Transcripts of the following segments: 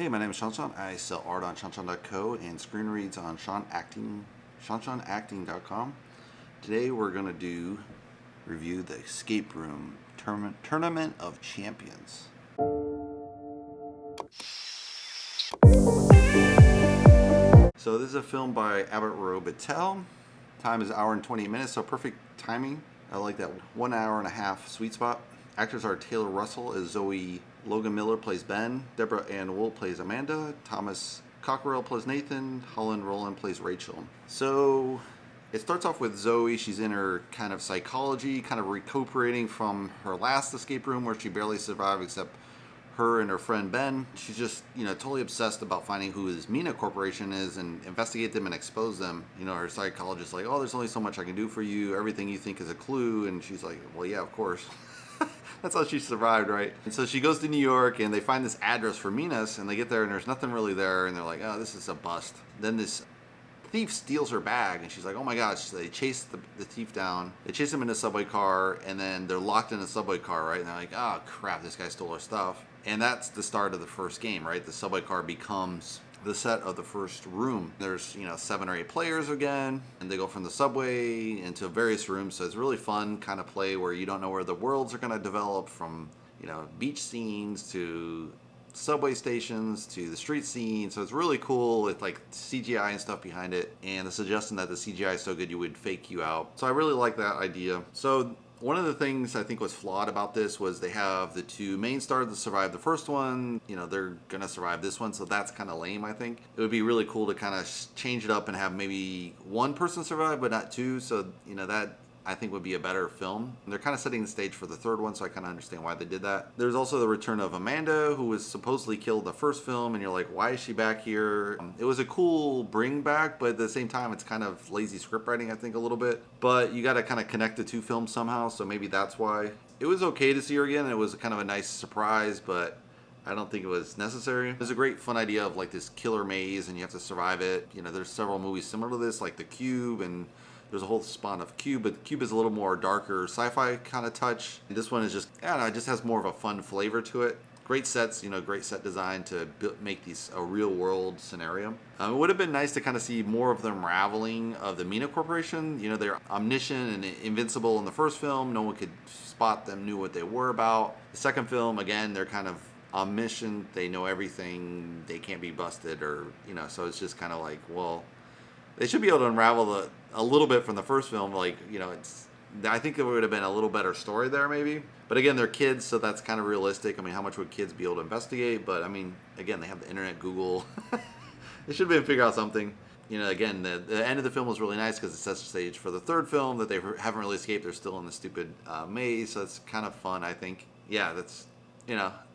Hey, my name is ShawNshawN. I sell art on ShawNshawN.co and screen reads on ShawNshawNacting.com. Today we're going to review the Escape Room Tournament of Champions. So this is a film by Robitel. Time is 1 hour and 20 minutes, so perfect timing. I like that 1 hour and a half sweet spot. Actors are Taylor Russell as Zoey, Logan Miller plays Ben, Deborah and Woll plays Amanda, Thomas Cocquerel plays Nathan, Holland Roland plays Rachel. So it starts off with Zoey. She's in her kind of psychology, kind of recuperating from her last escape room where she barely survived except her and her friend Ben. She's just, totally obsessed about finding who this Mina Corporation is and investigate them and expose them. Her psychologist's like, oh, there's only so much I can do for you. Everything you think is a clue. And she's like, well, yeah, of course. That's how she survived, right? And so she goes to New York and they find this address for Mina's and they get there and there's nothing really there and they're like, oh, this is a bust. Then this thief steals her bag and she's like, oh my gosh. So they chase the thief down. They chase him in a subway car and then they're locked in a subway car, right? And they're like, oh crap, this guy stole our stuff. And that's the start of the first game, right? The subway car becomes the set of the first room. There's 7 or 8 players again, and they go from the subway into various rooms. So it's really fun kind of play where you don't know where the worlds are going to develop, from beach scenes to subway stations to the street scene. So it's really cool with like CGI and stuff behind it, and the suggestion that the CGI is so good you would fake you out. So I really like that idea. So one of the things I think was flawed about this was they have the 2 main stars that survived the first one. They're going to survive this one, so that's kind of lame, I think. It would be really cool to kind of change it up and have maybe 1 person survive, but not 2. So, that I think would be a better film. And they're kind of setting the stage for the 3rd one, so I kind of understand why they did that. There's also the return of Amanda, who was supposedly killed in the first film, and you're like, why is she back here? It was a cool bring back, but at the same time, it's kind of lazy script writing, I think, a little bit. But you got to kind of connect the 2 films somehow, so maybe that's why. It was okay to see her again. It was kind of a nice surprise, but I don't think it was necessary. There's a great fun idea of like this killer maze, and you have to survive it. There's several movies similar to this, like The Cube, and there's a whole spawn of Cube, but Cube is a little more darker sci-fi kind of touch. This one is just, I don't know, it just has more of a fun flavor to it. Great sets, great set design to make these a real world scenario. It would have been nice to kind of see more of the unraveling of the Mina Corporation. They're omniscient and invincible in the first film. No one could spot them, knew what they were about. The second film, again, they're kind of omniscient. They know everything. They can't be busted or, so it's just kind of like, well, they should be able to unravel a little bit from the first film. Like, I think it would have been a little better story there maybe. But again, they're kids, so that's kind of realistic. I mean, how much would kids be able to investigate? But I mean, again, they have the internet, Google. They should be able to figure out something. Again, the end of the film was really nice because it sets the stage for the 3rd film that they haven't really escaped. They're still in the stupid maze, so it's kind of fun, I think. Yeah, that's...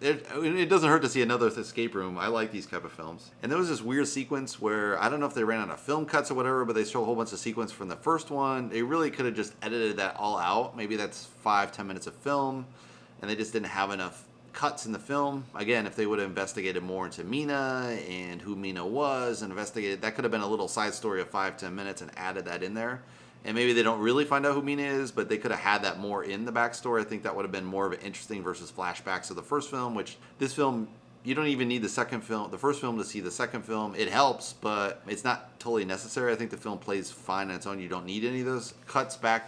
it doesn't hurt to see another escape room. I like these type of films. And there was this weird sequence where, I don't know if they ran out of film cuts or whatever, but they show a whole bunch of sequence from the first one. They really could have just edited that all out. Maybe that's 5-10 minutes of film, and they just didn't have enough cuts in the film. Again, if they would have investigated more into Mina and who Mina was and investigated, that could have been a little side story of 5-10 minutes and added that in there. And maybe they don't really find out who Mina is, but they could have had that more in the backstory. I think that would have been more of an interesting versus flashbacks of the first film, which this film, you don't even need the first film to see the second film. It helps, but it's not totally necessary. I think the film plays fine on its own. You don't need any of those flashbacks back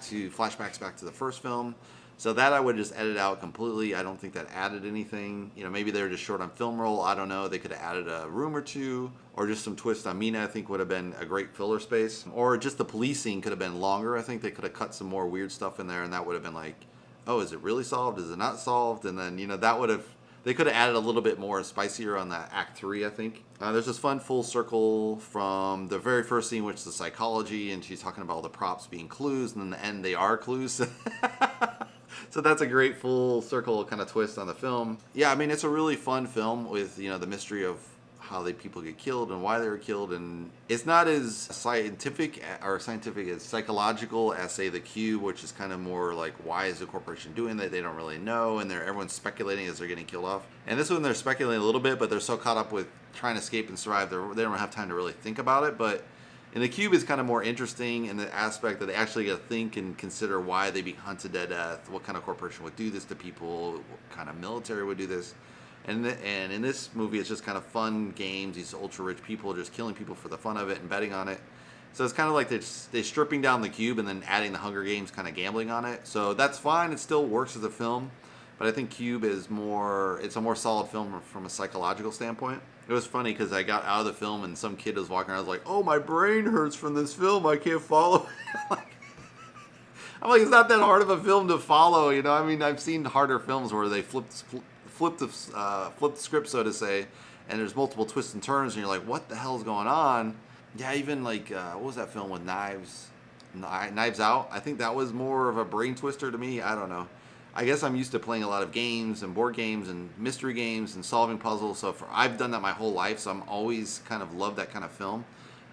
to the first film. So that I would just edit out completely. I don't think that added anything. Maybe they were just short on film roll. I don't know. They could have added a room or 2, or just some twist on Mina. I think would have been a great filler space. Or just the police scene could have been longer. I think they could have cut some more weird stuff in there, and that would have been like, oh, is it really solved? Is it not solved? And then that would have. They could have added a little bit more spicier on that Act 3, I think. There's this fun full circle from the very first scene, which is the psychology, and she's talking about all the props being clues, and in the end they are clues. So that's a great full circle kind of twist on the film. Yeah, I mean, it's a really fun film with, the mystery of how people get killed and why they were killed. And it's not as scientific as psychological as, say, The Cube, which is kind of more like, why is the corporation doing that? They don't really know, and everyone's speculating as they're getting killed off. And this one, they're speculating a little bit, but they're so caught up with trying to escape and survive, they don't have time to really think about it. But And the cube is kind of more interesting in the aspect that they actually got to think and consider why they'd be hunted to death, what kind of corporation would do this to people, what kind of military would do this. And in this movie, it's just kind of fun games. These ultra rich people just killing people for the fun of it and betting on it. So it's kind of like they're stripping down the cube and then adding the Hunger Games kind of gambling on it. So that's fine. It still works as a film. But I think Cube is more, it's a more solid film from a psychological standpoint. It was funny because I got out of the film and some kid was walking around. I was like, oh, my brain hurts from this film. I can't follow. I'm like, it's not that hard of a film to follow. You know, I mean, I've seen harder films where they flip the script, so to say, and there's multiple twists and turns, and you're like, what the hell's going on? Yeah, even like, what was that film with Knives Out? I think that was more of a brain twister to me. I don't know. I guess I'm used to playing a lot of games and board games and mystery games and solving puzzles. So I've done that my whole life, so I'm always kind of loved that kind of film.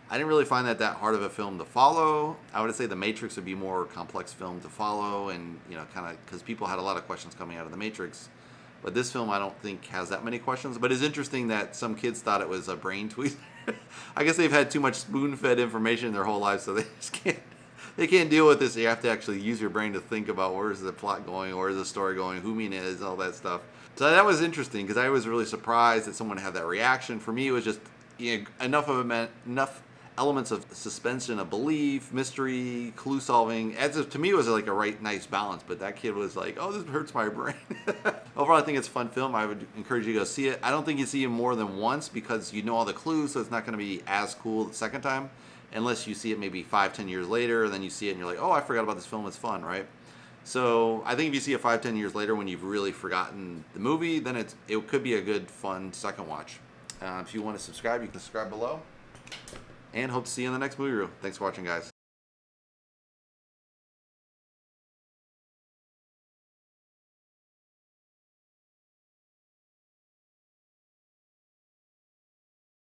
I didn't really find that hard of a film to follow. I would say The Matrix would be more complex film to follow, and you know, kind of because people had a lot of questions coming out of The Matrix. But this film, I don't think has that many questions. But it's interesting that some kids thought it was a brain tweet. I guess they've had too much spoon-fed information their whole life, so they just can't. They can't deal with this. You have to actually use your brain to think about where's the plot going, where's the story going, who Mina is, all that stuff. So that was interesting because I was really surprised that someone had that reaction. For me, it was just enough elements of suspension of belief, mystery, clue solving. To me, it was like a nice balance. But that kid was like, "Oh, this hurts my brain." Overall, I think it's a fun film. I would encourage you to go see it. I don't think you see it more than once because you know all the clues, so it's not going to be as cool the second time. Unless you see it maybe 5-10 years later, and then you see it and you're like, oh, I forgot about this film, it's fun, right? So I think if you see it 5-10 years later when you've really forgotten the movie, then it could be a good, fun second watch. If you want to subscribe, you can subscribe below. And hope to see you in the next movie review. Thanks for watching, guys.